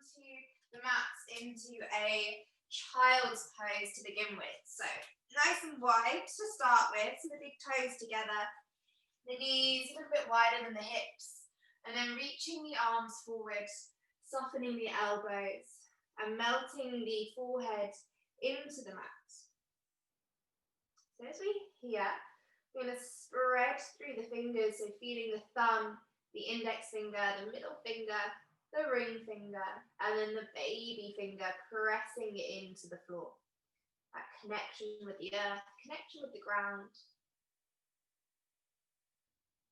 onto the mats into a child's pose to begin with. So nice and wide to start with, so the big toes together, the knees a little bit wider than the hips, and then reaching the arms forward, softening the elbows, and melting the forehead into the mat. So as we here, we're going to spread through the fingers, so feeling the thumb, the index finger, the middle finger, the ring finger, and then the baby finger pressing into the floor. That connection with the earth, connection with the ground.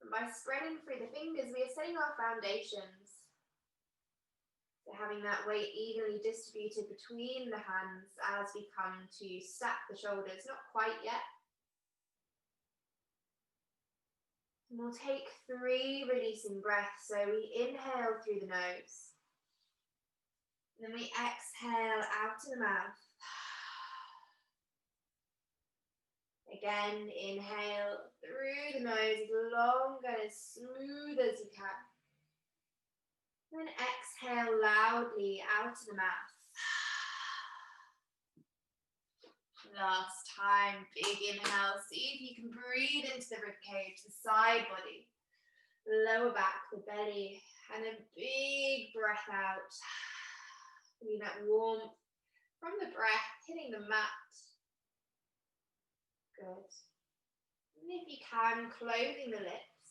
And by spreading through the fingers, we are setting our foundations. So having that weight evenly distributed between the hands as we come to stack the shoulders, not quite yet. And we'll take 3 releasing breaths. So we inhale through the nose. And then we exhale out of the mouth. Again, inhale through the nose as long and as smooth as you can. And then exhale loudly out of the mouth. Last time, big inhale. See if you can breathe into the ribcage, the side body, the lower back, the belly, and a big breath out. Feeling that warmth from the breath hitting the mat. Good. And if you can, closing the lips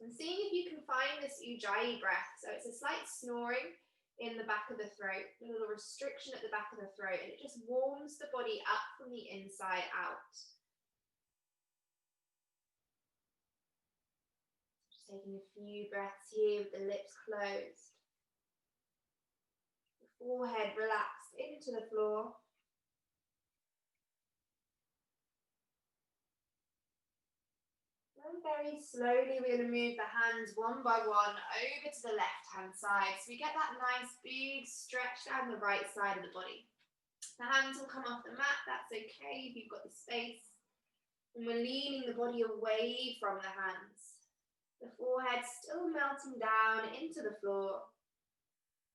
and seeing if you can find this Ujjayi breath. So it's a slight snoring in the back of the throat, a little restriction at the back of the throat, and it just warms the body up from the inside out. Just taking a few breaths here with the lips closed. The forehead relaxed into the floor. And very slowly we're going to move the hands one by one over to the left hand side. So we get that nice big stretch down the right side of the body. The hands will come off the mat, that's okay if you've got the space. And we're leaning the body away from the hands. The forehead still melting down into the floor.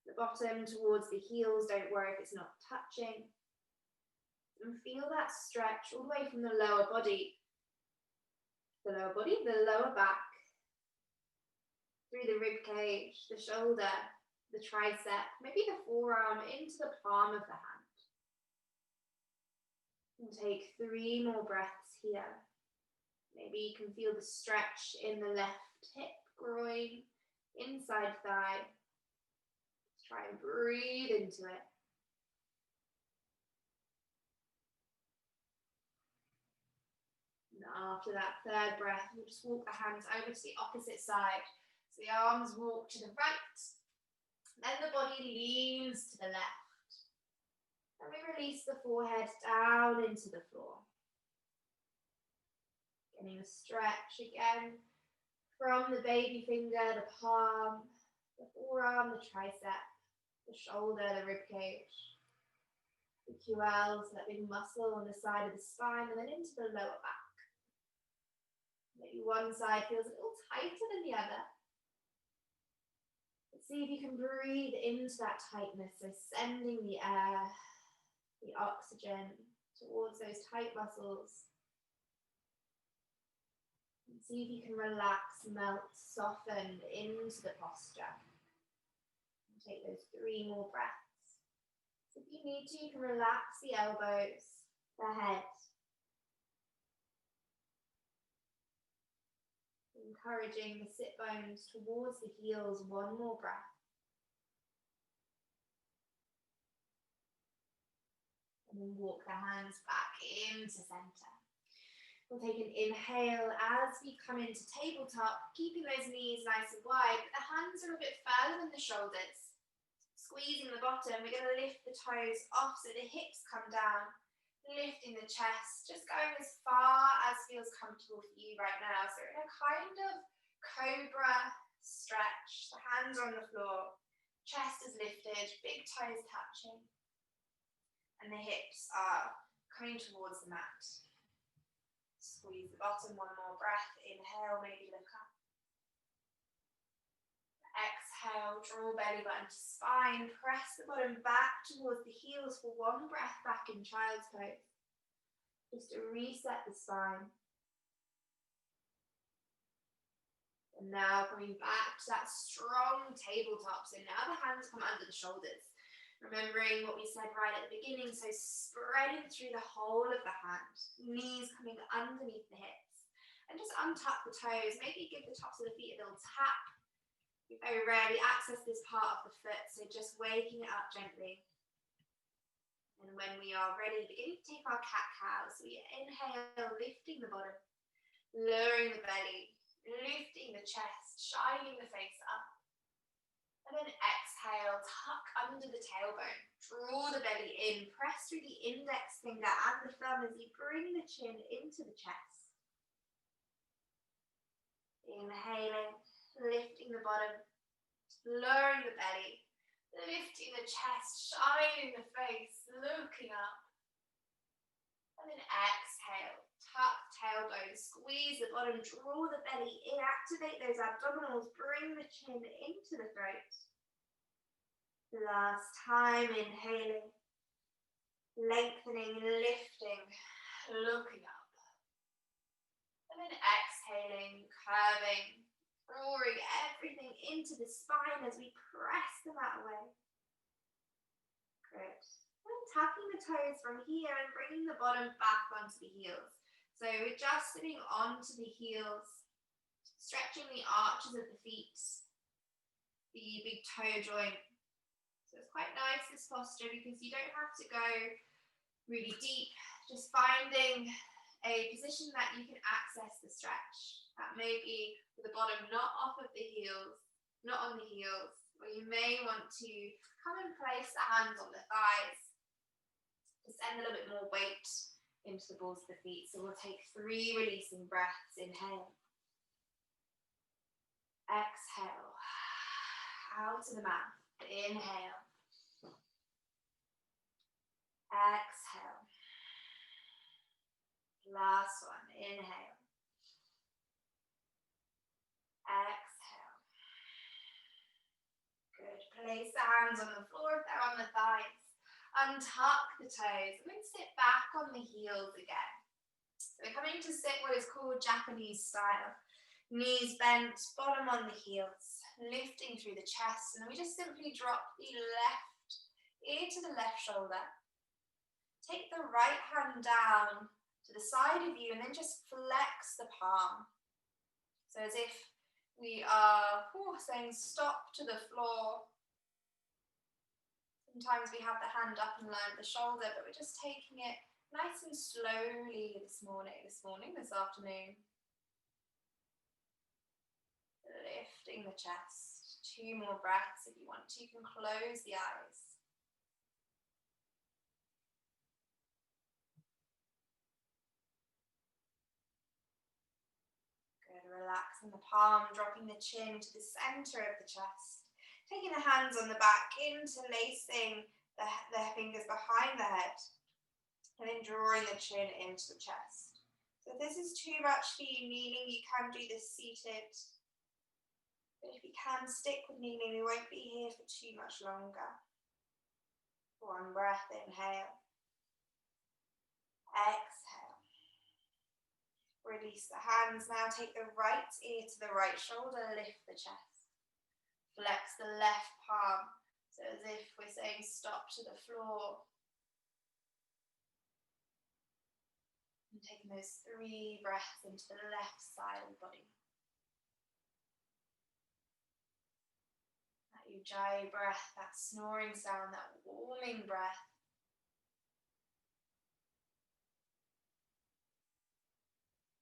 The bottom towards the heels, don't worry if it's not touching. And feel that stretch all the way from the lower body. The lower back, through the rib cage, the shoulder, the tricep, maybe the forearm into the palm of the hand. And take 3 more breaths here. Maybe you can feel the stretch in the left hip, groin, inside thigh. Let's try and breathe into it. After that 3rd breath, we'll just walk the hands over to the opposite side. So the arms walk to the right, then the body leans to the left. And we release the forehead down into the floor. Getting a stretch again from the baby finger, the palm, the forearm, the tricep, the shoulder, the rib cage, the QLs, that big muscle on the side of the spine, and then into the lower back. Maybe one side feels a little tighter than the other. But see if you can breathe into that tightness, so sending the air, the oxygen towards those tight muscles. And see if you can relax, melt, soften into the posture. And take those 3 more breaths. So if you need to, you can relax the elbows, the head. Encouraging the sit bones towards the heels, 1 more breath. And then walk the hands back into center. We'll take an inhale as we come into tabletop, keeping those knees nice and wide, but the hands are a bit further than the shoulders. Squeezing the bottom, we're going to lift the toes off so the hips come down. Lifting the chest, just going as far as feels comfortable for you right now. So in a kind of cobra stretch, the hands are on the floor, chest is lifted, big toes touching, and the hips are coming towards the mat. Squeeze the bottom, 1 more breath, inhale, maybe look up. Exhale, draw belly button to spine. Press the bottom back towards the heels for one breath back in child's pose. Just to reset the spine. And now coming back to that strong tabletop. So now the hands come under the shoulders. Remembering what we said right at the beginning, so spreading through the whole of the hand. Knees coming underneath the hips. And just untuck the toes. Maybe give the tops of the feet a little tap. We very rarely access this part of the foot, so just waking it up gently. And when we are ready, beginning to take our cat-cow. So we inhale, lifting the bottom, lowering the belly, lifting the chest, shining the face up. And then exhale, tuck under the tailbone, draw the belly in, press through the index finger and the thumb as you bring the chin into the chest. Inhaling, lifting the bottom, lowering the belly, lifting the chest, shining the face, looking up. And then exhale, tuck tailbone, squeeze the bottom, draw the belly in, activate those abdominals, bring the chin into the throat. Last time, inhaling, lengthening, lifting, looking up. And then exhaling, curving, drawing everything into the spine as we press the mat away. Good. And tucking the toes from here and bringing the bottom back onto the heels. So we're just sitting onto the heels, stretching the arches of the feet, the big toe joint. So it's quite nice, this posture, because you don't have to go really deep, just finding a position that you can access the stretch. That may be with the bottom not off of the heels, not on the heels, or you may want to come and place the hands on the thighs to send a little bit more weight into the balls of the feet. So we'll take 3 releasing breaths. Inhale. Exhale. Out to the mouth. Inhale. Exhale. Last one. Inhale. Exhale. Good. Place the hands on the floor if they're on the thighs. Untuck the toes and then sit back on the heels again. So we're coming to sit what is called Japanese style. Knees bent, bottom on the heels, lifting through the chest, and then we just simply drop the left ear to the left shoulder. Take the right hand down to the side of you and then just flex the palm. So as if we are saying stop to the floor. Sometimes we have the hand up in line with the shoulder, but we're just taking it nice and slowly this afternoon. Lifting the chest. 2 more breaths. If you want to, you can close the eyes. Good. Relaxing the palm, dropping the chin to the center of the chest. Taking the hands on the back, interlacing the fingers behind the head. And then drawing the chin into the chest. So if this is too much for you kneeling, you can do this seated. But if you can stick with kneeling, we won't be here for too much longer. 1 breath, inhale. Exhale. Release the hands. Now take the right ear to the right shoulder, lift the chest. Flex the left palm, so as if we're saying stop to the floor. And taking those 3 breaths into the left side of the body. That ujjayi breath, that snoring sound, that warming breath.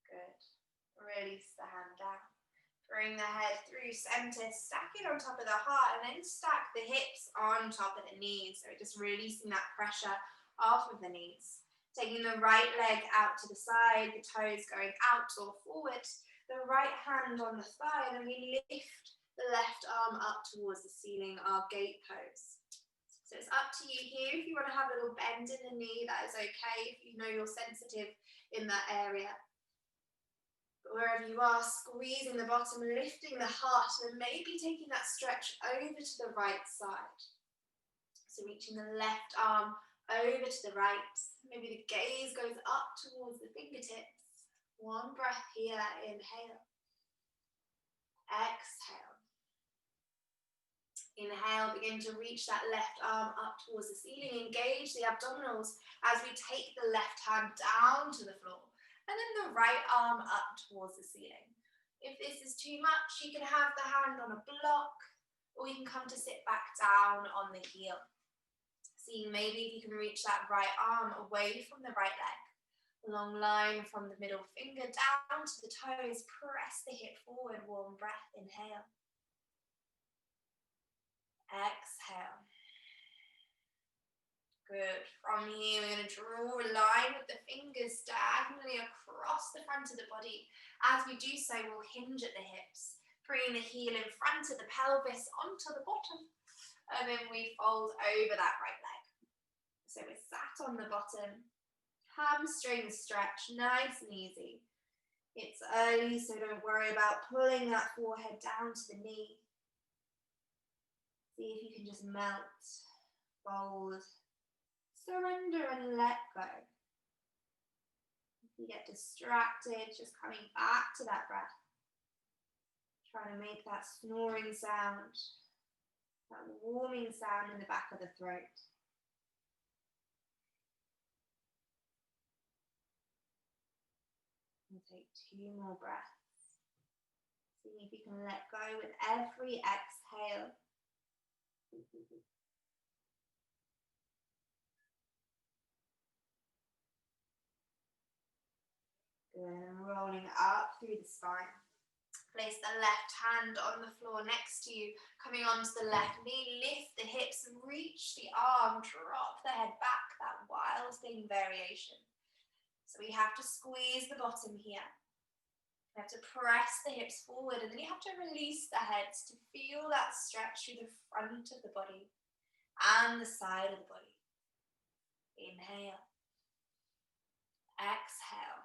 Good. Release the hand down. Bring the head through center, stack it on top of the heart, and then stack the hips on top of the knees. So just releasing that pressure off of the knees. Taking the right leg out to the side, the toes going out or forward, the right hand on the thigh, and then we lift the left arm up towards the ceiling, our gate pose. So it's up to you here. If you want to have a little bend in the knee, that is okay. If you know you're sensitive in that area. Wherever you are, squeezing the bottom, lifting the heart, and maybe taking that stretch over to the right side. So reaching the left arm over to the right. Maybe the gaze goes up towards the fingertips. One breath here, inhale. Exhale. Inhale, begin to reach that left arm up towards the ceiling. Engage the abdominals as we take the left hand down to the floor. And then the right arm up towards the ceiling. If this is too much, you can have the hand on a block, or you can come to sit back down on the heel. See, maybe if you can reach that right arm away from the right leg. Long line from the middle finger down to the toes. Press the hip forward, warm breath, inhale. Exhale. Good. From here, we're going to draw a line with the fingers diagonally across the front of the body. As we do so, we'll hinge at the hips, bringing the heel in front of the pelvis onto the bottom. And then we fold over that right leg. So we're sat on the bottom. Hamstring stretch, nice and easy. It's early, so don't worry about pulling that forehead down to the knee. See if you can just melt, fold, surrender and let go. If you get distracted, just coming back to that breath. Trying to make that snoring sound, that warming sound in the back of the throat. And take 2 more breaths. See if you can let go with every exhale. Good, and rolling up through the spine. Place the left hand on the floor next to you, coming onto the left knee, lift the hips and reach the arm, drop the head back, that wild thing variation. So we have to squeeze the bottom here. You have to press the hips forward, and then you have to release the heads to feel that stretch through the front of the body and the side of the body. Inhale. Exhale.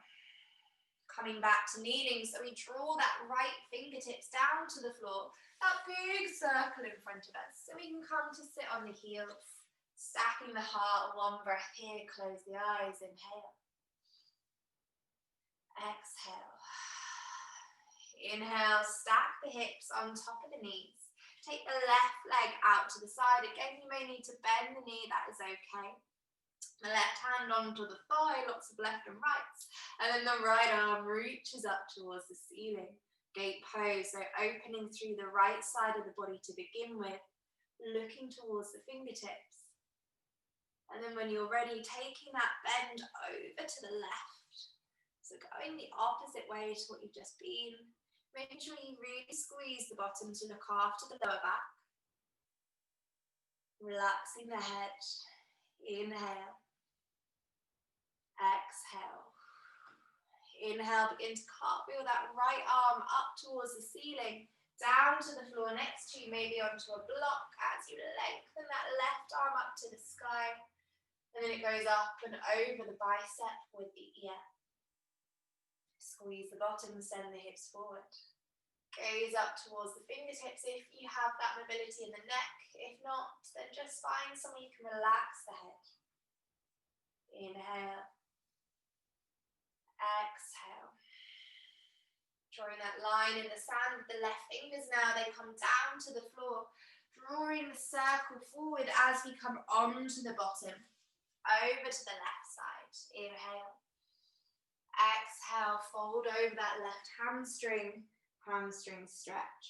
Coming back to kneeling, so we draw that right fingertips down to the floor, that big circle in front of us, so we can come to sit on the heels, stacking the heart. One breath here, close the eyes, inhale. Exhale. Inhale, stack the hips on top of the knees. Take the left leg out to the side. Again, you may need to bend the knee, that is okay. The left hand onto the thigh, lots of left and rights. And then the right arm reaches up towards the ceiling. Gate pose, so opening through the right side of the body to begin with, looking towards the fingertips. And then when you're ready, taking that bend over to the left. So going the opposite way to what you've just been. Making sure you really squeeze the bottom to look after the lower back. Relaxing the head. Inhale. Exhale. Inhale, begin to cartwheel that right arm up towards the ceiling, down to the floor next to you, maybe onto a block as you lengthen that left arm up to the sky. And then it goes up and over the bicep with the ear. Squeeze the bottom, send the hips forward. Gaze up towards the fingertips if you have that mobility in the neck. If not, then just find somewhere you can relax the head. Inhale. Exhale. Drawing that line in the sand with the left fingers now, they come down to the floor, drawing the circle forward as we come onto the bottom, over to the left side. Inhale. Exhale, fold over that left hamstring, hamstring stretch.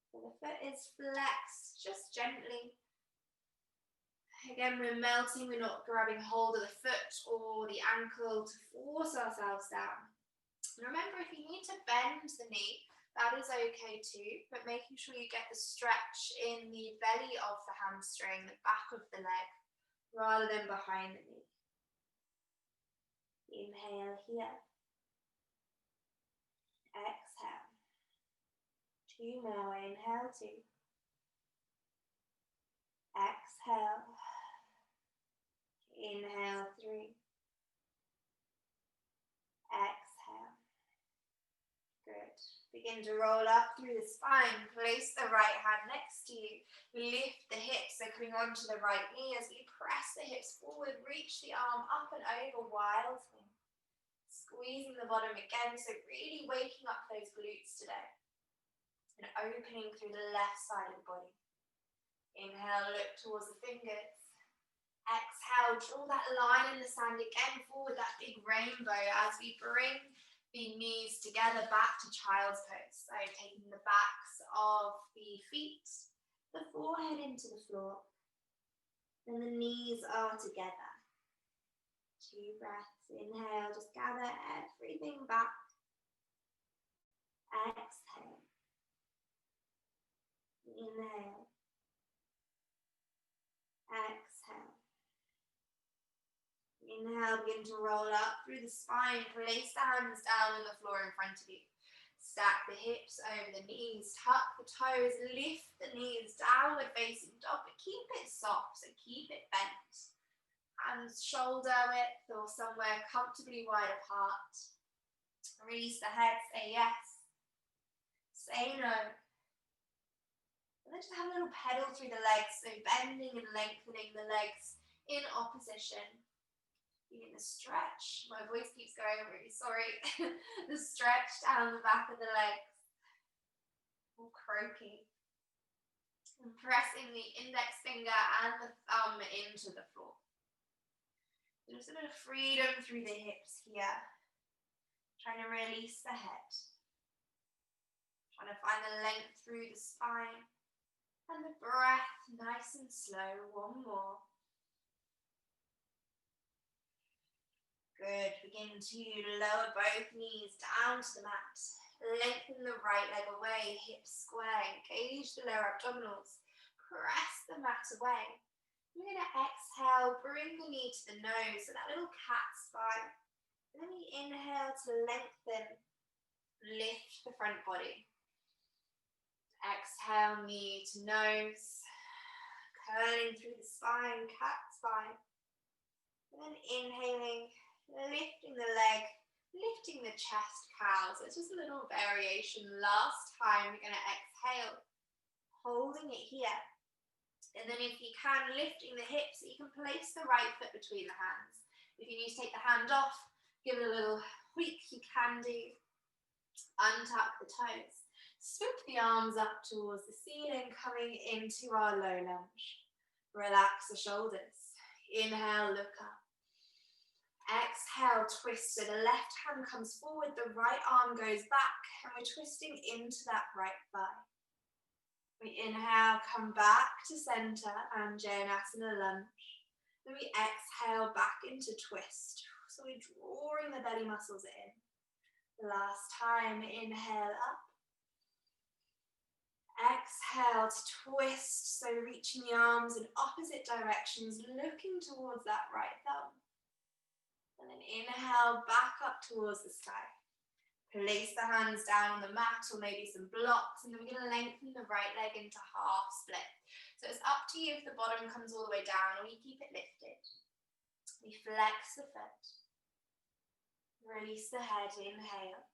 So the foot is flexed, just gently. Again, we're melting, we're not grabbing hold of the foot or the ankle to force ourselves down. And remember, if you need to bend the knee, that is okay too, but making sure you get the stretch in the belly of the hamstring, the back of the leg, rather than behind the knee. Inhale here. Exhale. 2 more, inhale 2. Exhale. Inhale 3. Exhale. Begin to roll up through the spine. Place the right hand next to you. Lift the hips, so coming onto the right knee as we press the hips forward. Reach the arm up and over, wild thing. Squeezing the bottom again, so really waking up those glutes today. And opening through the left side of the body. Inhale, look towards the fingers. Exhale, draw that line in the sand again, forward that big rainbow as we bring the knees together back to child's pose. So taking the backs of the feet, the forehead into the floor, and the knees are together. 2 breaths. Inhale, just gather everything back. Exhale. Inhale. Exhale. Inhale, begin to roll up through the spine. Place the hands down on the floor in front of you. Stack the hips over the knees. Tuck the toes. Lift the knees. Downward facing dog. But keep it soft, so keep it bent. Hands shoulder width or somewhere comfortably wide apart. Release the head. Say yes. Say no. And then just have a little pedal through the legs, so bending and lengthening the legs in opposition. Begin to stretch. My voice keeps going, I'm really sorry. The stretch down the back of the legs. All croaky. And pressing the index finger and the thumb into the floor. Just a bit of freedom through the hips here. Trying to release the head. Trying to find the length through the spine. And the breath, nice and slow. One more. Good. Begin to lower both knees down to the mat. Lengthen the right leg away, hips square. Engage the lower abdominals. Press the mat away. We're going to exhale, bring the knee to the nose, so that little cat spine. And then we inhale to lengthen, lift the front body. Exhale, knee to nose, curling through the spine, cat spine. And then inhaling, lifting the leg, lifting the chest, cow. So it's just a little variation. Last time, we're going to exhale, holding it here. And then if you can, lifting the hips, so you can place the right foot between the hands. If you need to take the hand off, give it a little tweak, you can do. Untuck the toes. Swoop the arms up towards the ceiling, coming into our low lunge. Relax the shoulders. Inhale, look up. Exhale, twist. So the left hand comes forward, the right arm goes back, and we're twisting into that right thigh. We inhale, come back to center, and Anjaneyasana lunge. Then we exhale back into twist. So we're drawing the belly muscles in. Last time, inhale up. Exhale to twist, so reaching the arms in opposite directions, looking towards that right thumb. And then inhale back up towards the sky. Place the hands down on the mat or maybe some blocks, and then we're going to lengthen the right leg into half split. So it's up to you if the bottom comes all the way down or you keep it lifted. We flex the foot. Release the head, inhale.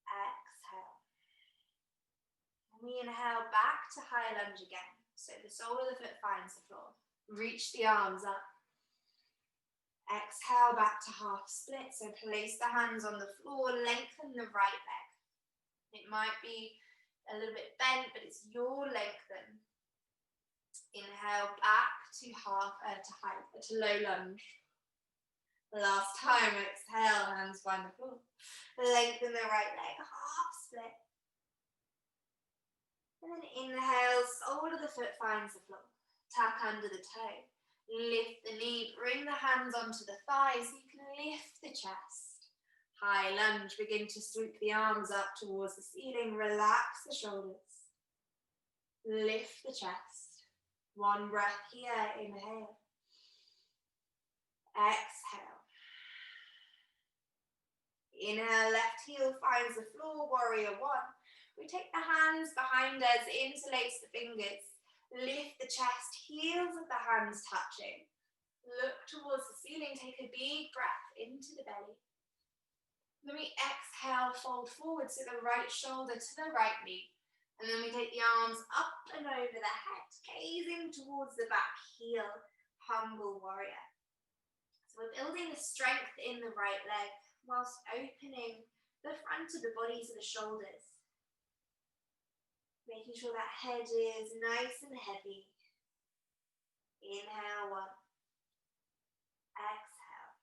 Exhale. And we inhale back to high lunge again. So the sole of the foot finds the floor. Reach the arms up. Exhale back to half split. So place the hands on the floor, lengthen the right leg. It might be a little bit bent, but it's your lengthen. Inhale back to low lunge. Last time, exhale, hands find the floor. Lengthen the right leg, half split. And then inhale, sole of the foot finds the floor. Tuck under the toe. Lift the knee, bring the hands onto the thighs. You can lift the chest. High lunge, begin to swoop the arms up towards the ceiling. Relax the shoulders. Lift the chest. One breath here, inhale. Exhale. Inhale, left heel finds the floor, warrior one. We take the hands behind us, interlace the fingers. Lift the chest, heels of the hands touching. Look towards the ceiling, take a big breath into the belly. Then we exhale, fold forward, so the right shoulder to the right knee. And then we take the arms up and over the head, gazing towards the back heel, humble warrior. So we're building the strength in the right leg whilst opening the front of the body to the shoulders. Making sure that head is nice and heavy. Inhale, 1. Exhale.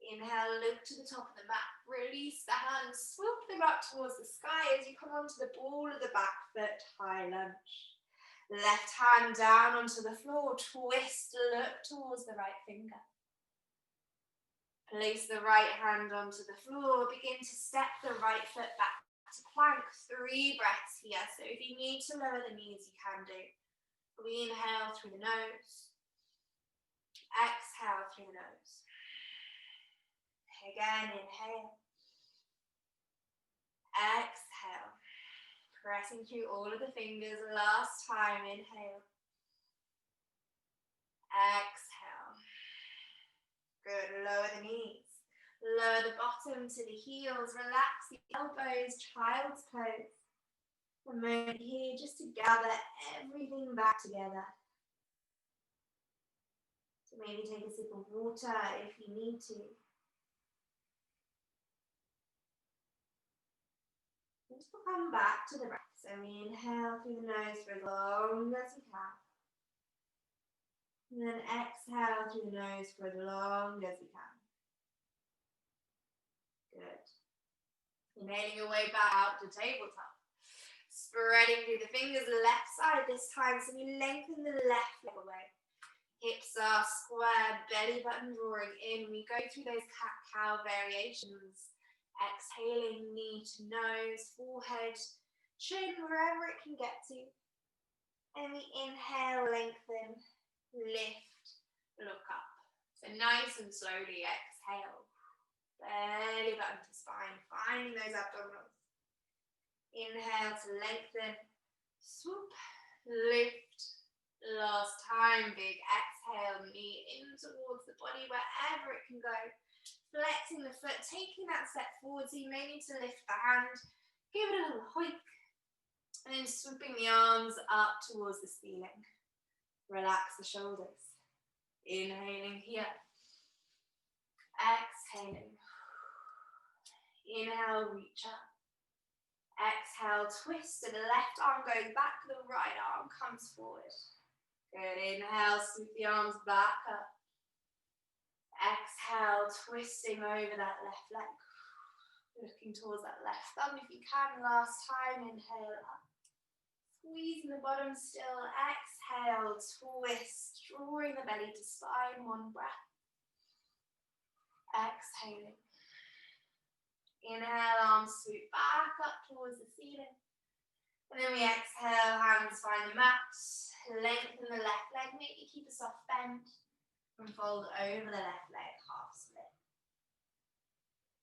Inhale, look to the top of the mat. Release the hands, swoop them up towards the sky as you come onto the ball of the back foot, high lunge. Left hand down onto the floor, twist, look towards the right finger. Place the right hand onto the floor, begin to step the right foot back to plank. 3 breaths here, so if you need to lower the knees, you can do. We inhale through the nose, exhale through the nose. Again, inhale, exhale, pressing through all of the fingers. Last time, inhale, exhale. Good, lower the knees, lower the bottom to the heels, relax the elbows, child's pose. A moment here just to gather everything back together. So maybe take a sip of water if you need to. Just come back to the breath. So we inhale through the nose for as long as we can. And then exhale through the nose for as long as we can. Good. Inhaling your way back out to tabletop. Spreading through the fingers, left side this time. So we lengthen the left leg away. Hips are square, belly button drawing in. We go through those cat-cow variations. Exhaling, knee to nose, forehead, chin, wherever it can get to. And we inhale, lengthen, lift, look up. So nice and slowly exhale. Belly button to spine, finding those abdominals. Inhale to lengthen, swoop, lift. Last time, big exhale, knee in towards the body wherever it can go. Flexing the foot, taking that step forward, so you may need to lift the hand, give it a little hoik, and then swooping the arms up towards the ceiling. Relax the shoulders. Inhaling here. Exhaling. Inhale, reach up. Exhale, twist, and the left arm goes back, the right arm comes forward. Good, inhale, swoop the arms back up. Exhale, twisting over that left leg. Looking towards that left thumb if you can. Last time, inhale up. Squeezing the bottom still. Exhale, twist, drawing the belly to spine. 1 breath. Exhaling. Inhale, arms swoop back up towards the ceiling. And then we exhale, hands find the mat. Lengthen the left leg, maybe keep a soft bend. And fold over the left leg, half split.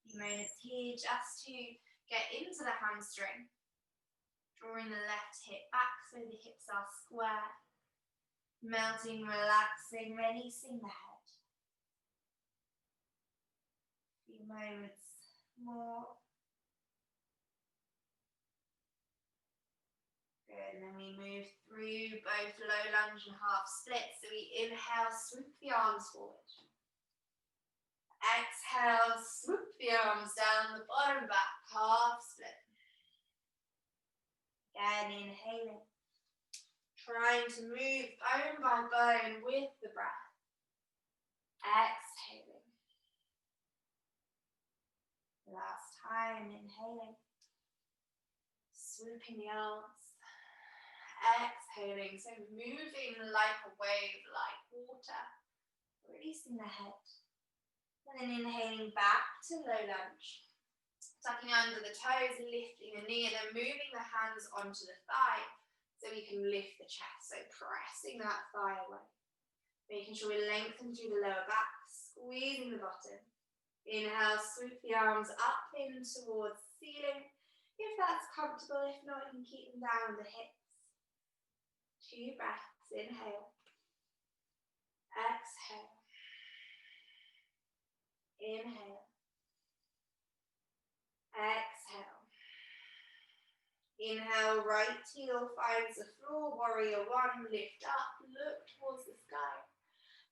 You may here just to get into the hamstring. Drawing the left hip back so the hips are square. Melting, relaxing, releasing the head. A few moments more. Good, and then we move through both low lunge and half split. So we inhale, swoop the arms forward. Exhale, swoop the arms down the bottom back, half split. Again, inhaling. Trying to move bone by bone with the breath. Exhaling. Last time, inhaling. Swooping the arms. Exhaling, so moving like a wave, like water. Releasing the head. And then inhaling back to low lunge. Tucking under the toes, lifting the knee, and then moving the hands onto the thigh so we can lift the chest. So pressing that thigh away. Making sure we lengthen through the lower back, squeezing the bottom. Inhale, swoop the arms up in towards the ceiling. If that's comfortable, if not, you can keep them down on the hips. 2 breaths, inhale. Exhale. Inhale. Exhale. Inhale, right heel finds the floor, warrior one, lift up, look towards the sky.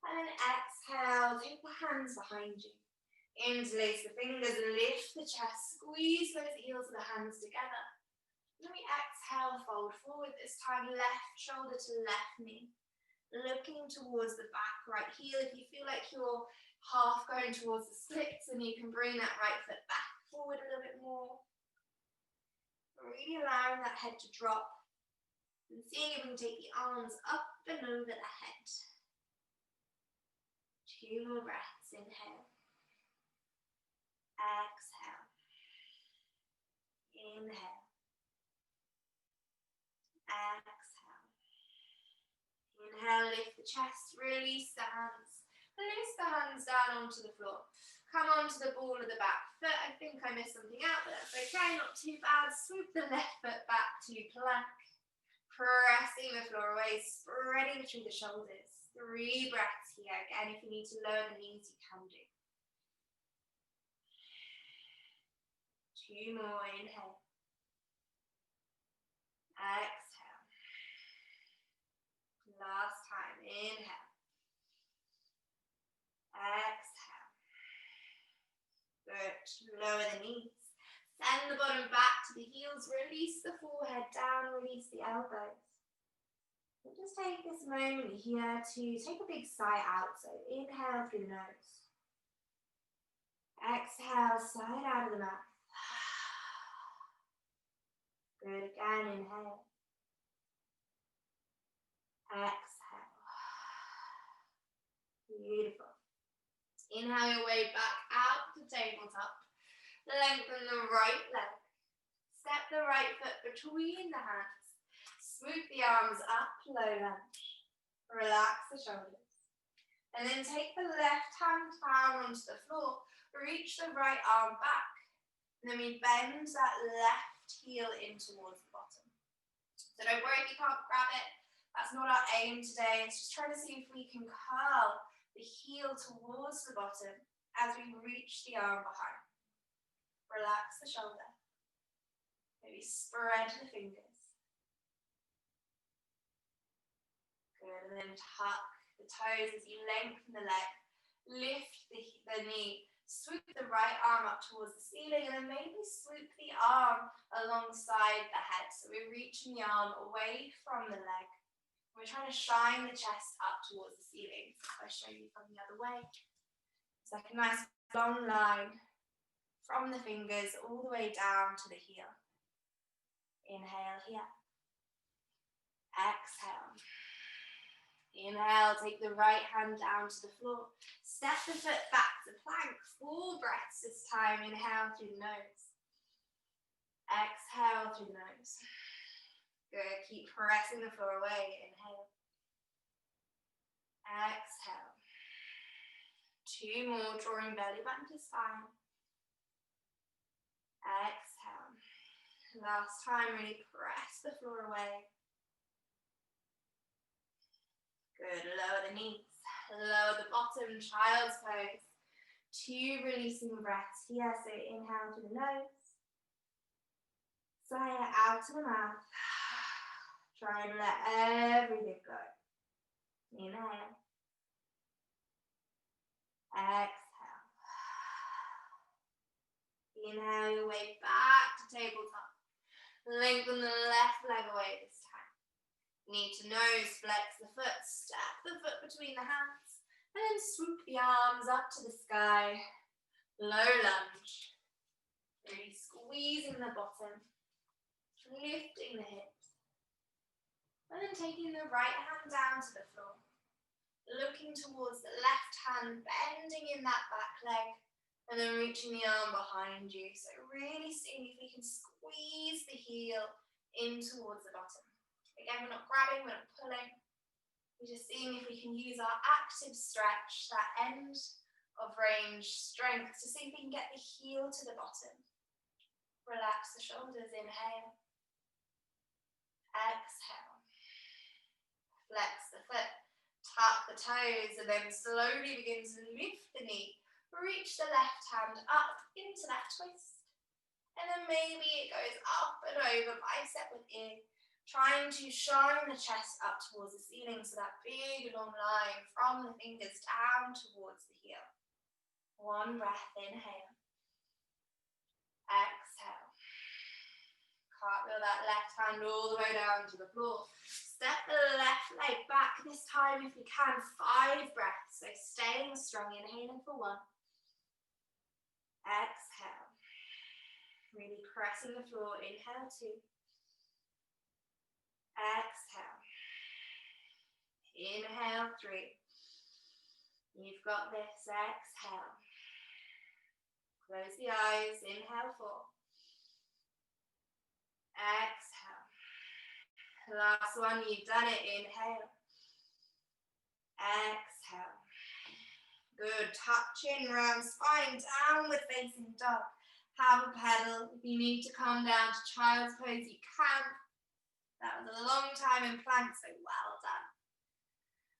And then exhale, take the hands behind you. Interlace the fingers, lift the chest, squeeze those heels of the hands together. Then we exhale, fold forward, this time left shoulder to left knee. Looking towards the back, right heel. If you feel like you're half going towards the splits, then you can bring that right foot back forward a little bit more. Really allowing that head to drop and seeing if we can take the arms up and over the head. 2 more breaths. Inhale. Exhale. Inhale. Exhale. Inhale, lift the chest, release the hands. Release the hands down onto the floor. Come onto the ball of the back foot. I think I missed something out, but that's okay, not too bad. Swoop the left foot back to plank. Pressing the floor away, spreading through the shoulders. 3 breaths here. Again, if you need to lower the knees, you can do. 2 more. Inhale. Exhale. Last time. Inhale. Exhale. Good. Lower the knees. Send the bottom back to the heels. Release the forehead down. Release the elbows. We'll just take this moment here to take a big sigh out. So inhale through the nose. Exhale, sigh out of the mouth. Good. Again, inhale. Exhale. Beautiful. Inhale your way back out to tabletop. Lengthen the right leg. Step the right foot between the hands. Swoop the arms up, low lunge. Relax the shoulders. And then take the left hand down onto the floor. Reach the right arm back. And then we bend that left heel in towards the bottom. So don't worry if you can't grab it. That's not our aim today. It's just trying to see if we can curl the heel towards the bottom as we reach the arm behind. Relax the shoulder. Maybe spread the fingers. Good, and then tuck the toes as you lengthen the leg. Lift the knee. Swoop the right arm up towards the ceiling and then maybe swoop the arm alongside the head. So we're reaching the arm away from the leg. We're trying to shine the chest up towards the ceiling. If I show you from the other way. It's like a nice long line from the fingers all the way down to the heel. Inhale here. Exhale. Inhale, take the right hand down to the floor. Step the foot back to plank. 4 breaths this time. Inhale through the nose. Exhale through the nose. Good. Keep pressing the floor away. Inhale. Exhale. 2 more, drawing belly button to spine. Exhale. Last time, really press the floor away. Good. Lower the knees. Lower the bottom, child's pose. 2 releasing breaths here. So inhale through the nose. Sigh it out to the mouth. Try and let everything go. Inhale. Exhale. Inhale your way back to tabletop. Lengthen the left leg away this time. Knee to nose, flex the foot, step the foot between the hands, and then swoop the arms up to the sky. Low lunge. Really squeezing the bottom, lifting the hips. And then taking the right hand down to the floor. Looking towards the left hand, bending in that back leg, and then reaching the arm behind you. So really seeing if we can squeeze the heel in towards the bottom. Again, we're not grabbing, we're not pulling. We're just seeing if we can use our active stretch, that end of range strength, to see if we can get the heel to the bottom. Relax the shoulders, inhale. Exhale. Flex the foot, tuck the toes, and then slowly begin to lift the knee. Reach the left hand up into that twist. And then maybe it goes up and over, bicep with ear, trying to shine the chest up towards the ceiling, so that big long line from the fingers down towards the heel. One breath, inhale. Exhale. Cartwheel that left hand all the way down to the floor. Step the left leg back, this time if you can, 5 breaths. So staying strong, inhaling for 1. Exhale. Really pressing the floor, inhale 2. Exhale. Inhale 3. You've got this, exhale. Close the eyes, inhale 4. Exhale. Last one, you've done it, inhale. Exhale. Good, touching round spine, downward facing dog. Have a pedal. If you need to come down to child's pose, you can. That was a long time in plank, so well done.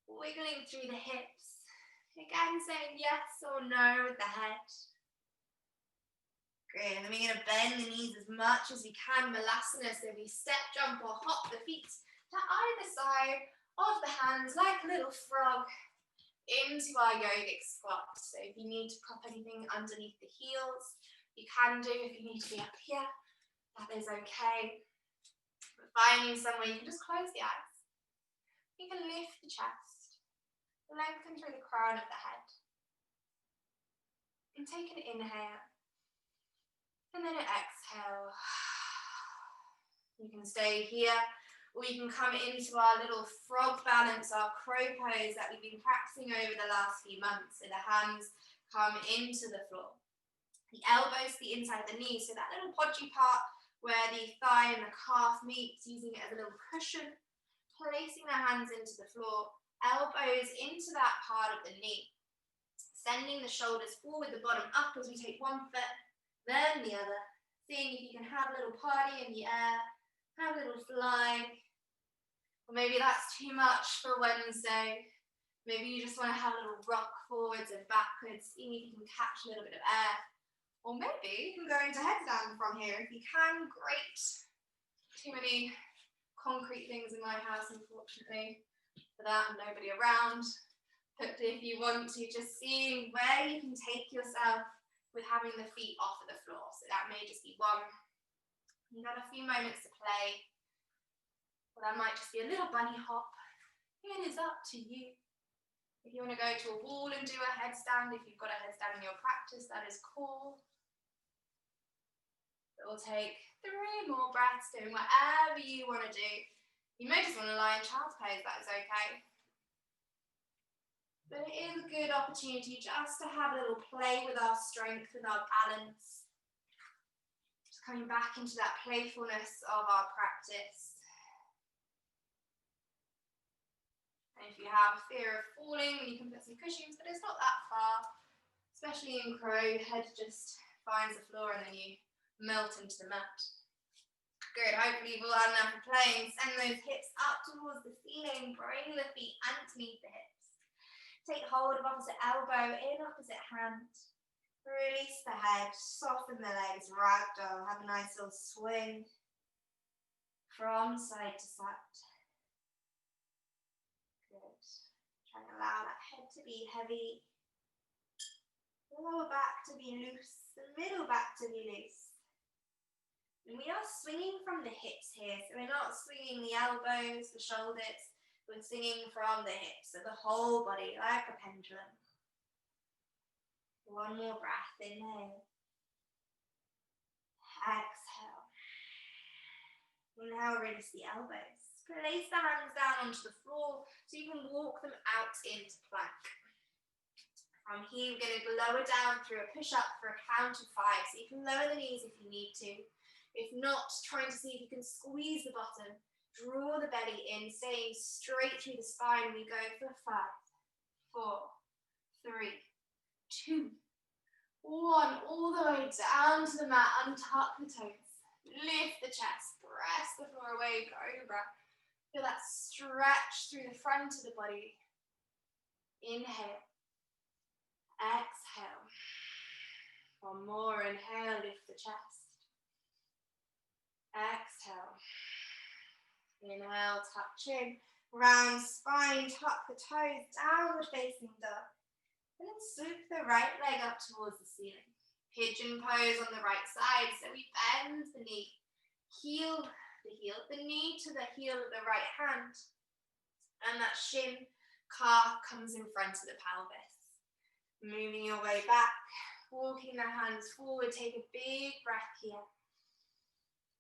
Wiggling through the hips. Again, saying yes or no with the head. Great, and then we're going to bend the knees as much as we can, Malasana, so we step, jump or hop the feet to either side of the hands like a little frog into our yogic squat. So if you need to prop anything underneath the heels, you can do. If you need to be up here, that is okay. But finding somewhere you can just close the eyes. You can lift the chest, lengthen through the crown of the head, and take an inhale. And then an exhale. You can stay here, or you can come into our little frog balance, our crow pose that we've been practicing over the last few months. So the hands come into the floor. The elbows to the inside of the knees, so that little podgy part where the thigh and the calf meets, using it as a little cushion, placing the hands into the floor, elbows into that part of the knee, sending the shoulders forward, the bottom up as we take one foot, then the other, seeing if you can have a little party in the air, have a little fly, or maybe that's too much for Wednesday. Maybe you just want to have a little rock forwards and backwards, seeing if you can catch a little bit of air. Or maybe you can go into headstand from here. If you can, great. Too many concrete things in my house, unfortunately, for that, and nobody around. But if you want to, just seeing where you can take yourself with having the feet off of the floor. So that may just be one. You've got a few moments to play. Or that might just be a little bunny hop. It is up to you. If you want to go to a wall and do a headstand, if you've got a headstand in your practice, that is cool. It will take 3 more breaths, doing whatever you want to do. You may just want to lie in child's pose, that is okay. But it is a good opportunity just to have a little play with our strength, with our balance. Just coming back into that playfulness of our practice. And if you have a fear of falling, you can put some cushions, but it's not that far. Especially in crow, head just finds the floor and then you melt into the mat. Good, hopefully you've all had enough of playing. Send those hips up towards the ceiling, bring the feet underneath the hips. Take hold of opposite elbow in opposite hand. Release the head, soften the legs, ragdoll. Have a nice little swing from side to side. Good. Try and allow that head to be heavy. The lower back to be loose, the middle back to be loose. And we are swinging from the hips here, so we're not swinging the elbows, the shoulders. We're swinging from the hips, so the whole body, like a pendulum. One more breath, inhale. Exhale. Inhale, release the elbows. Place the hands down onto the floor so you can walk them out into plank. From here, we're going to lower down through a push-up for a count of 5. So you can lower the knees if you need to. If not, trying to see if you can squeeze the bottom. Draw the belly in, staying straight through the spine. We go for 5, 4, 3, 2, 1. All the way down to the mat, untuck the toes. Lift the chest, press the floor away, cobra. Feel that stretch through the front of the body. Inhale. Exhale. One more, inhale, lift the chest. Exhale. Inhale, tuck chin, round spine, tuck the toes, downward facing dog. And then swoop the right leg up towards the ceiling. Pigeon pose on the right side, so we bend the knee, heel of the knee to the heel of the right hand. And that shin, calf comes in front of the pelvis. Moving your way back, walking the hands forward, take a big breath here.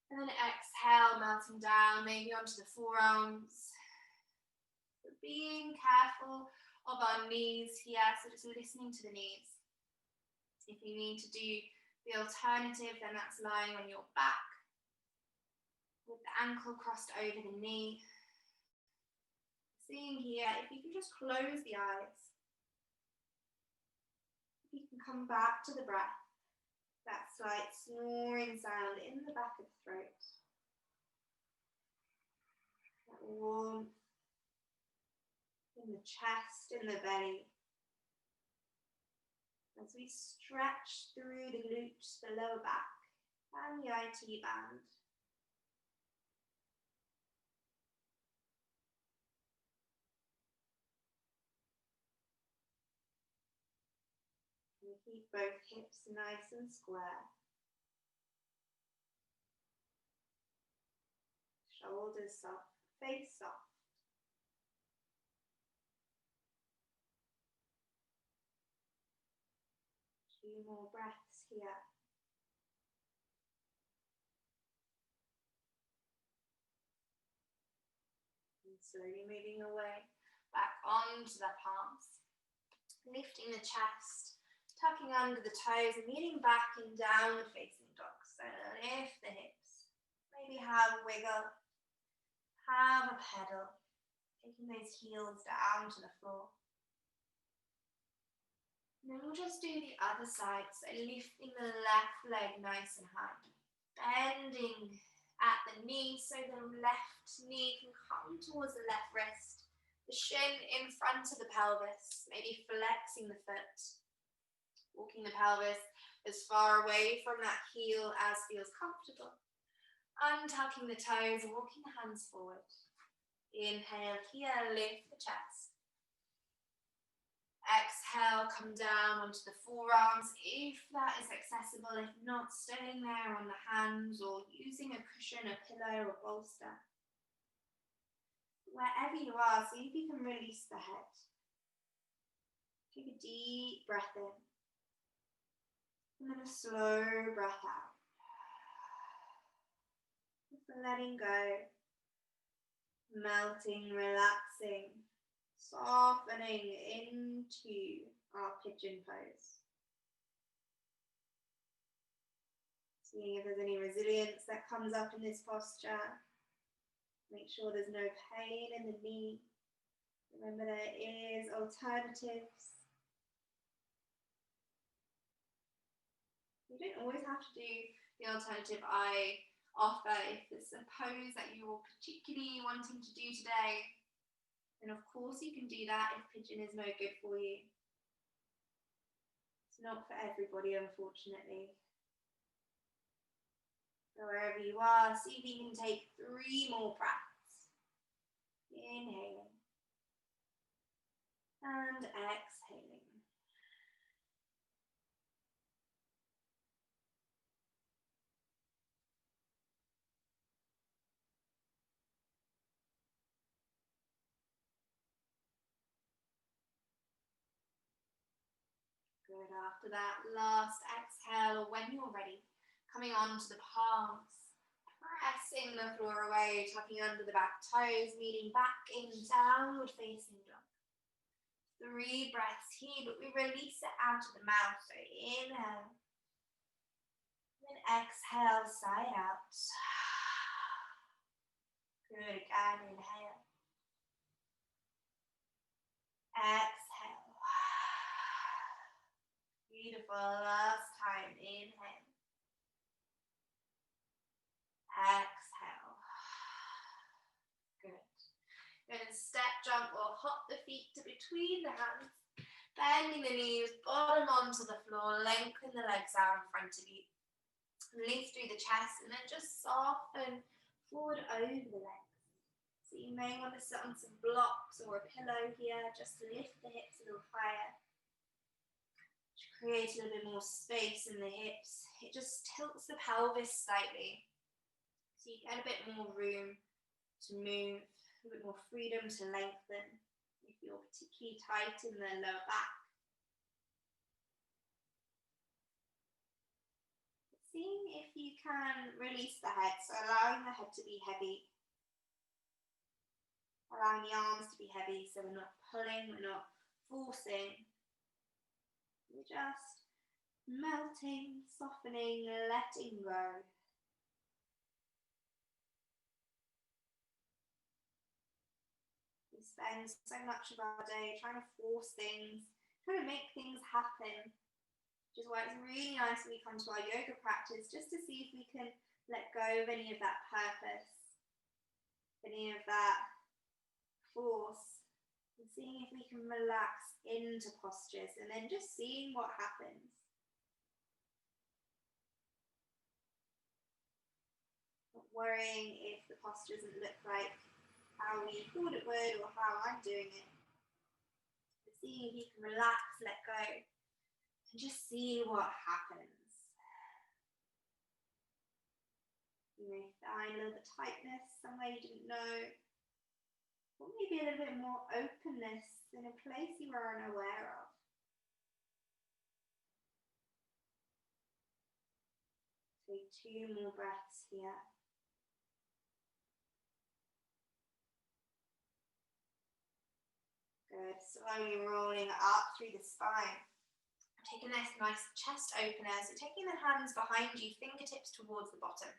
And then exhale, melting down, maybe onto the forearms. But being careful of our knees here, so just listening to the knees. If you need to do the alternative, then that's lying on your back with the ankle crossed over the knee. Seeing here, if you can just close the eyes. If you can come back to the breath, that slight snoring sound in the back of the throat. That warmth in the chest, in the belly. As we stretch through the glutes, the lower back, and the IT band. And keep both hips nice and square. Shoulders soft, face soft. Few more breaths here. And slowly moving away, back onto the palms. Lifting the chest, tucking under the toes and leaning back in downward facing dog. So lift the hips. Maybe have a wiggle. Have a pedal. Taking those heels down to the floor. And then we'll just do the other side, so lifting the left leg nice and high. Bending at the knee, so the left knee can come towards the left wrist. The shin in front of the pelvis, maybe flexing the foot. Walking the pelvis as far away from that heel as feels comfortable. Untucking the toes, walking the hands forward. Inhale here, lift the chest. Exhale, come down onto the forearms if that is accessible. If not, staying there on the hands or using a cushion, a pillow, or bolster. Wherever you are, see if you can release the head. Take a deep breath in. And then a slow breath out. Just letting go. Melting, relaxing. Softening into our pigeon pose. Seeing if there's any resilience that comes up in this posture. Make sure there's no pain in the knee. Remember there is alternatives. You don't always have to do the alternative I offer. If it's a pose that you're particularly wanting to do today, then of course you can do that if pigeon is no good for you. It's not for everybody, unfortunately. So wherever you are, see if you can take 3 more breaths. Inhaling. And exhaling. Good. After that last exhale, when you're ready, coming onto the palms, pressing the floor away, tucking under the back toes, leaning back in downward facing dog. 3 breaths here, but we release it out of the mouth. So inhale, then exhale, side out. Good. Again, inhale. Exhale. Beautiful. Last time. Inhale. Exhale. Good. Then step, jump, or hop the feet to between the hands. Bending the knees, bottom onto the floor. Lengthen the legs out in front of you. Lift through the chest and then just soften forward over the legs. So you may want to sit on some blocks or a pillow here, just to lift the hips a little higher. To create a little bit more space in the hips. It just tilts the pelvis slightly. So you get a bit more room to move, a bit more freedom to lengthen if you're particularly tight in the lower back. Seeing if you can release the head, so allowing the head to be heavy. Allowing the arms to be heavy, so we're not pulling, we're not forcing. We're just melting, softening, letting go. We spend so much of our day trying to force things, trying to make things happen. Which is why it's really nice when we come to our yoga practice, just to see if we can let go of any of that purpose, any of that force, and seeing if we can relax into postures, and then just seeing what happens. Not worrying if the posture doesn't look like how we thought it would or how I'm doing it. But seeing if you can relax, let go, and just see what happens. You may find a little bit of tightness somewhere you didn't know, or maybe a little bit more openness in a place you were unaware of. Take 2 more breaths here. Good. Slowly rolling up through the spine. Taking this nice chest opener, so taking the hands behind you, fingertips towards the bottom.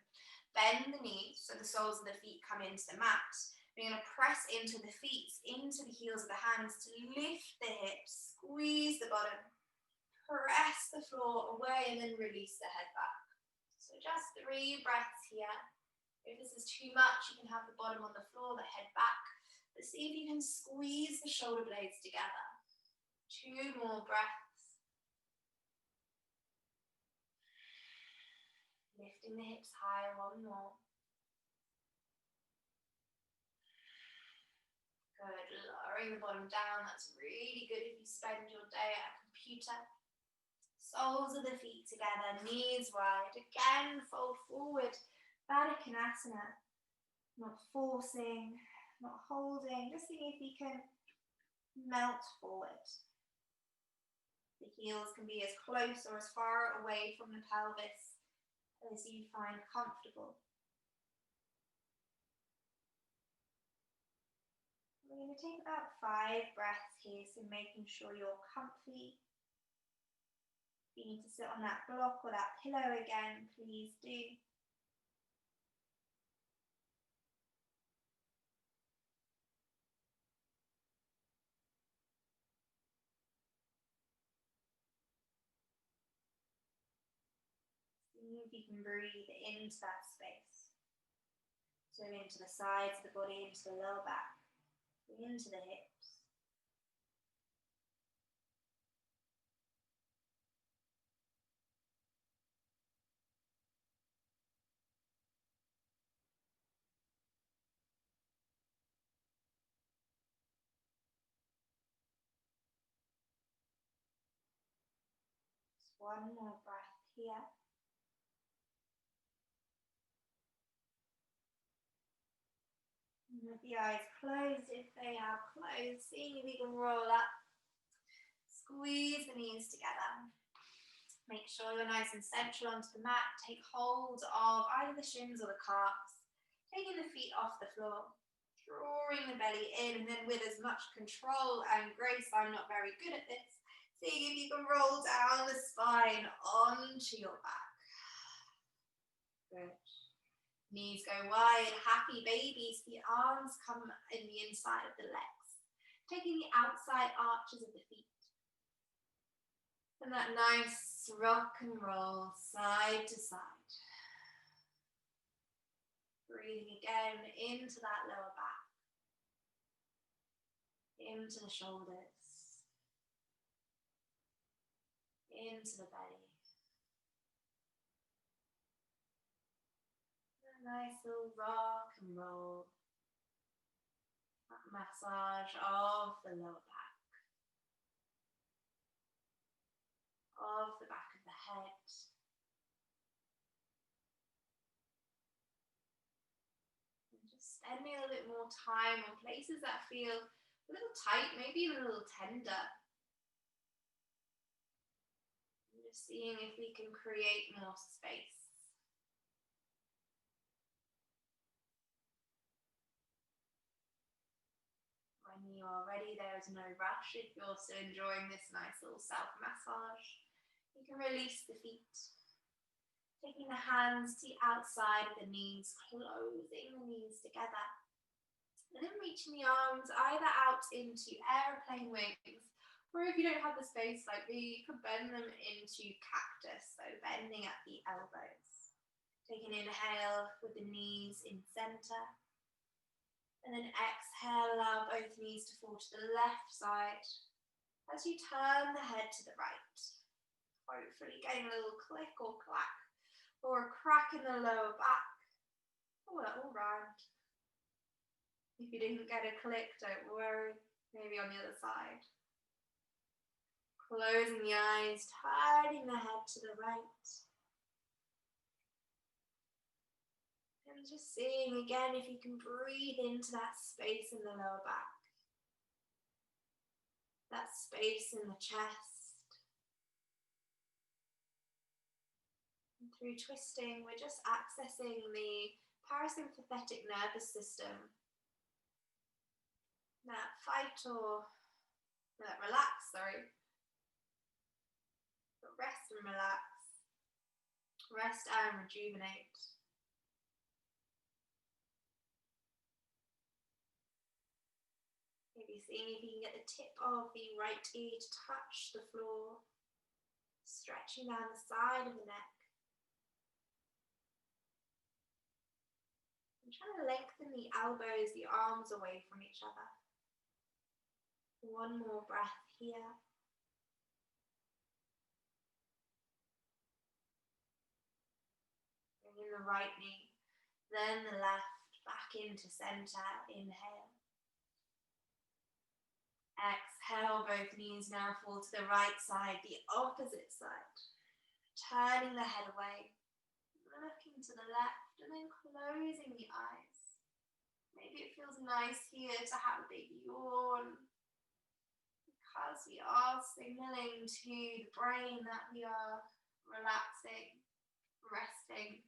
Bend the knees so the soles of the feet come into the mat. We're going to press into the feet, into the heels of the hands to lift the hips, squeeze the bottom, press the floor away and then release the head back. So just 3 breaths here. If this is too much, you can have the bottom on the floor, the head back. But see if you can squeeze the shoulder blades together. 2 more breaths. Lifting the hips higher, 1 more. Good, lowering the bottom down. That's really good if you spend your day at a computer. Soles of the feet together, knees wide. Again, fold forward, Baddha Konasana. Not forcing, not holding, just seeing if you can melt forward. The heels can be as close or as far away from the pelvis as you find comfortable. We're going to take about 5 breaths here, so making sure you're comfy. If you need to sit on that block or that pillow again, please do. See if you can breathe into that space. So into the sides of the body, into the lower back, into the hips. Just 1 more breath here. And with the eyes closed, if they are closed, seeing if you can roll up. Squeeze the knees together. Make sure you're nice and central onto the mat. Take hold of either the shins or the calves. Taking the feet off the floor. Drawing the belly in, and then with as much control and grace, I'm not very good at this, seeing if you can roll down the spine onto your back. Good. Knees go wide, happy babies. The arms come in the inside of the legs. Taking the outside arches of the feet. And that nice rock and roll side to side. Breathing again into that lower back. Into the shoulders. Into the belly. Nice little rock and roll. That massage of the lower back. Of the back of the head. And just spending a little bit more time on places that feel a little tight, maybe even a little tender. And just seeing if we can create more space. When you are ready, there is no rush. If you're still enjoying this nice little self-massage, you can release the feet. Taking the hands to the outside of the knees, closing the knees together. And then reaching the arms either out into airplane wings, or if you don't have the space like me, you can bend them into cactus, so bending at the elbows. Take an inhale with the knees in center. And then exhale, allow both knees to fall to the left side as you turn the head to the right. Hopefully getting a little click or clack or a crack in the lower back. Oh, all round. If you didn't get a click, don't worry. Maybe on the other side. Closing the eyes, turning the head to the right. And just seeing again if you can breathe into that space in the lower back. That space in the chest. And through twisting, we're just accessing the parasympathetic nervous system. That relax, but rest and relax. Rest and rejuvenate. Maybe seeing if you can get the tip of the right ear to touch the floor. Stretching down the side of the neck. I'm trying to lengthen the elbows, the arms away from each other. One more breath here. Bring in the right knee, then the left, back into center. Inhale. Exhale, both knees now fall to the right side, the opposite side. Turning the head away, looking to the left, and then closing the eyes. Maybe it feels nice here to have a big yawn, because we are signaling to the brain that we are relaxing, resting.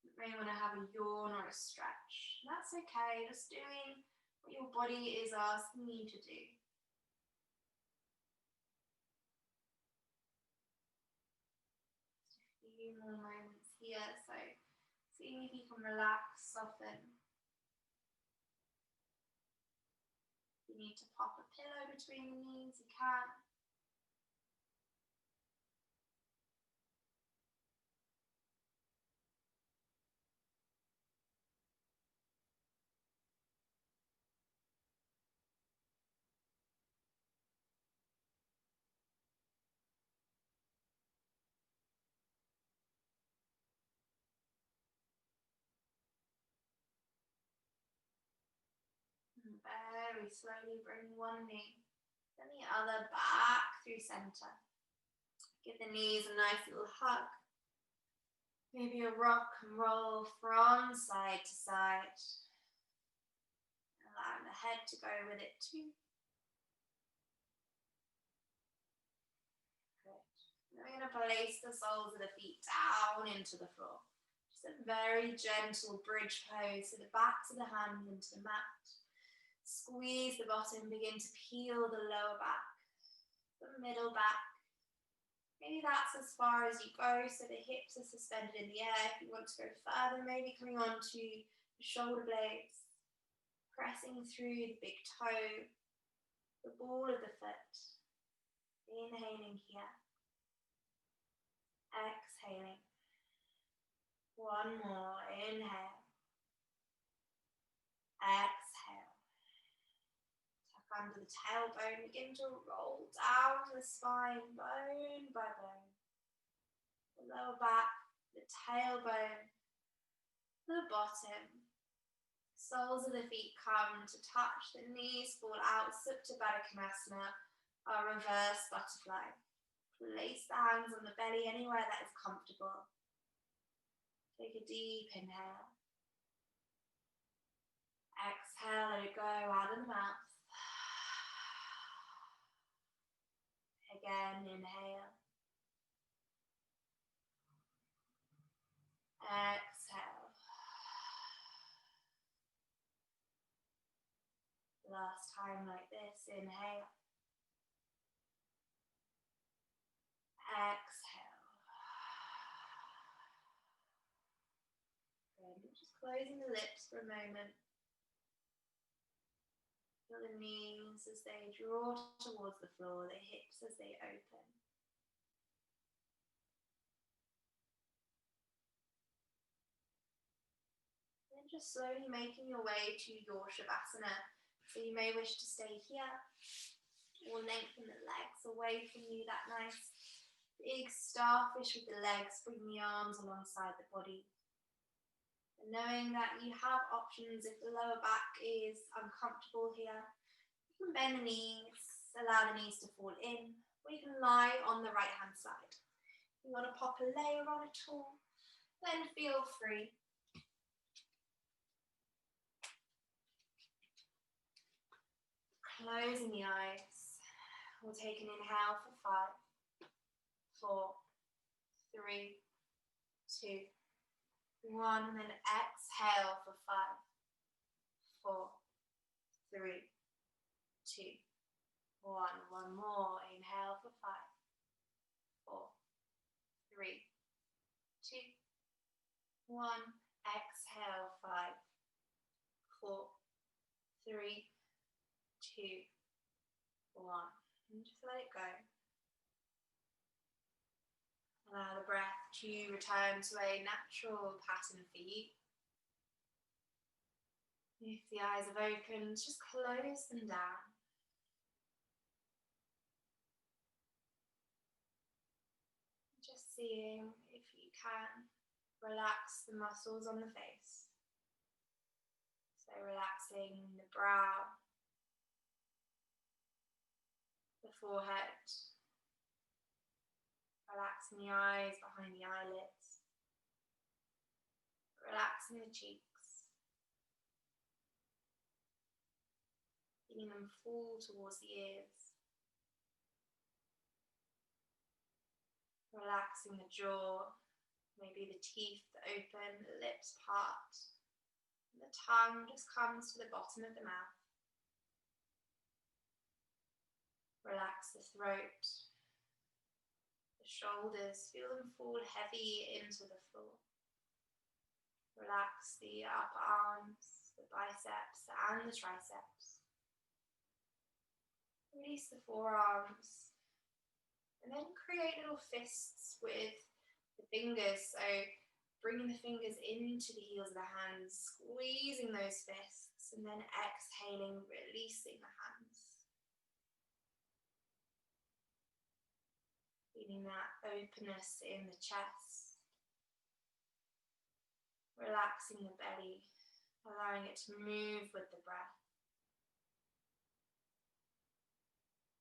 You may want to have a yawn or a stretch. That's okay, just doing what your body is asking you to do. Just a few more moments here, so seeing if you can relax, soften. If you need to pop a pillow between the knees, you can. And very slowly bring one knee, then the other back through center. Give the knees a nice little hug. Maybe a rock and roll from side to side. Allowing the head to go with it too. Good. Then we're going to place the soles of the feet down into the floor. Just a very gentle bridge pose, so the backs of the hands into the mat. Squeeze the bottom, begin to peel the lower back, the middle back. Maybe that's as far as you go, so the hips are suspended in the air. If you want to go further, maybe coming on to the shoulder blades, pressing through the big toe, the ball of the foot. Inhaling here. Exhaling. One more. Inhale. Exhale. Tuck under the tailbone. Begin to roll down the spine, bone by bone. The lower back the tailbone, the bottom. Soles of the feet come to touch, the knees fall out, Supta Baddha Konasana, our reverse butterfly. Place the hands on the belly anywhere that is comfortable. Take a deep inhale. Exhale, let it go out of the mouth. Again, inhale. Exhale. Last time like this, inhale. Exhale. Good. Just closing the lips for a moment. Feel the knees as they draw towards the floor, the hips as they open. Then just slowly making your way to your Shavasana. So you may wish to stay here or lengthen the legs away from you, that nice big starfish with the legs, bring the arms alongside the body. And knowing that you have options if the lower back is uncomfortable here, you can bend the knees, allow the knees to fall in, or you can lie on the right hand side. If you want to pop a layer on at all, then feel free. Closing the eyes. We'll take an inhale for 5, 4, 3, 2, 1, and then exhale for 5, 4, 3, 2, 1. One more. Inhale for 5, 4, 3, 2, 1. Exhale 5, 4, 3, 2, 1. And just let it go. Allow the breath to return to a natural pattern for you. If the eyes have opened, just close them down. Just seeing if you can relax the muscles on the face. So relaxing the brow, the forehead, relaxing the eyes behind the eyelids, relaxing the cheeks, feeling them fall towards the ears, relaxing the jaw, maybe the teeth open, the lips part, and the tongue just comes to the bottom of the mouth. Relax the throat, the shoulders, feel them fall heavy into the floor. Relax the upper arms, the biceps and the triceps. Release the forearms. And then create little fists with the fingers. So bringing the fingers into the heels of the hands, squeezing those fists, and then exhaling, releasing the hands. Feeling that openness in the chest. Relaxing the belly, allowing it to move with the breath.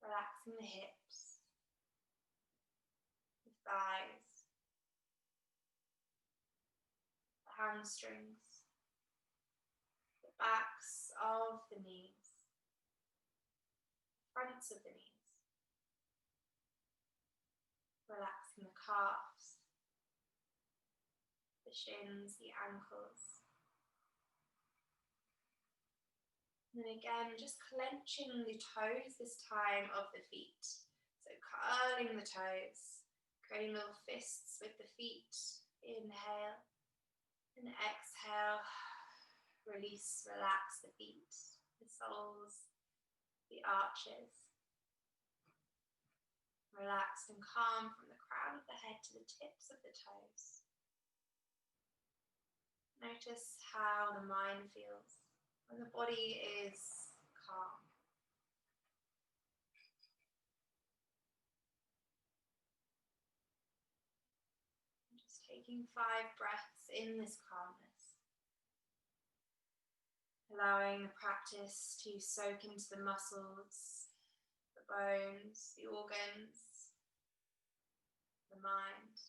Relaxing the hips, the thighs, the hamstrings, the backs of the knees, fronts of the knees. Relaxing the calves, the shins, the ankles. And then again, just clenching the toes this time of the feet. So curling the toes, creating little fists with the feet. Inhale and exhale. Release, relax the feet, the soles, the arches. Relaxed and calm from the crown of the head to the tips of the toes. Notice how the mind feels when the body is calm. Just take Taking 5 breaths in this calmness. Allowing the practice to soak into the muscles, the bones, the organs, the mind.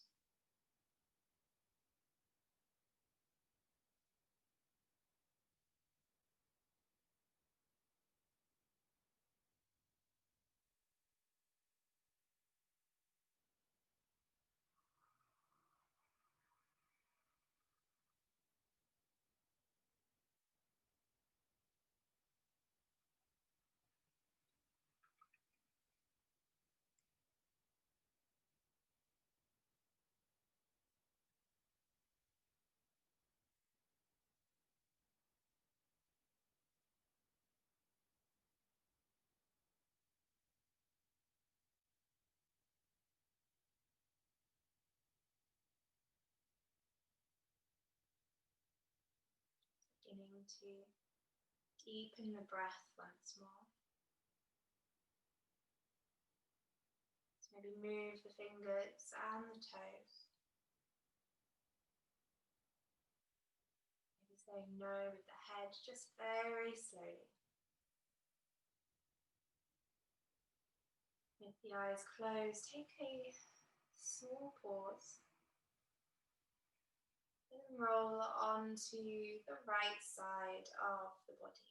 Beginning to deepen the breath once more. So maybe move the fingers and the toes. Maybe say no with the head, just very slowly. With the eyes closed, take a small pause. Then roll onto the right side of the body.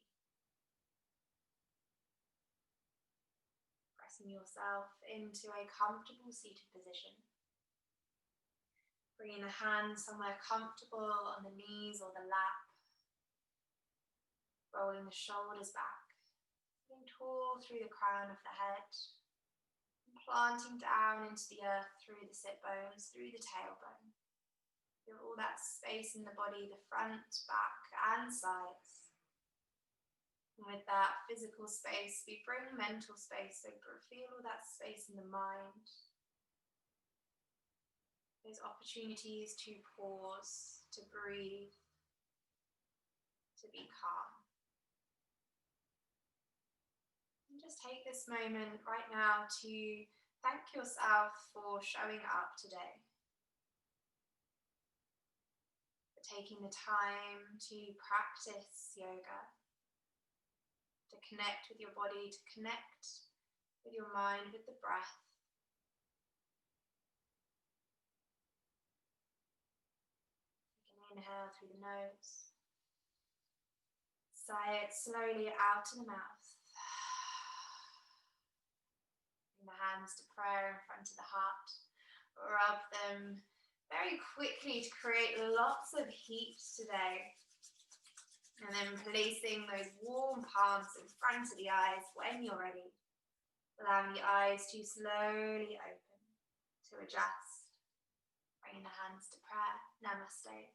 Pressing yourself into a comfortable seated position. Bringing the hands somewhere comfortable on the knees or the lap. Rolling the shoulders back. Sitting tall through the crown of the head. Planting down into the earth through the sit bones, through the tailbone. Feel all that space in the body, the front, back, and sides. And with that physical space, we bring mental space. So feel all that space in the mind. Those opportunities to pause, to breathe, to be calm. And just take this moment right now to thank yourself for showing up today. Taking the time to practice yoga, to connect with your body, to connect with your mind, with the breath. You can inhale through the nose, sigh it slowly out of the mouth. Bring the hands to prayer in front of the heart, rub them very quickly to create lots of heat today. And then placing those warm palms in front of the eyes when you're ready. Allowing the eyes to slowly open, to adjust. Bringing the hands to prayer. Namaste.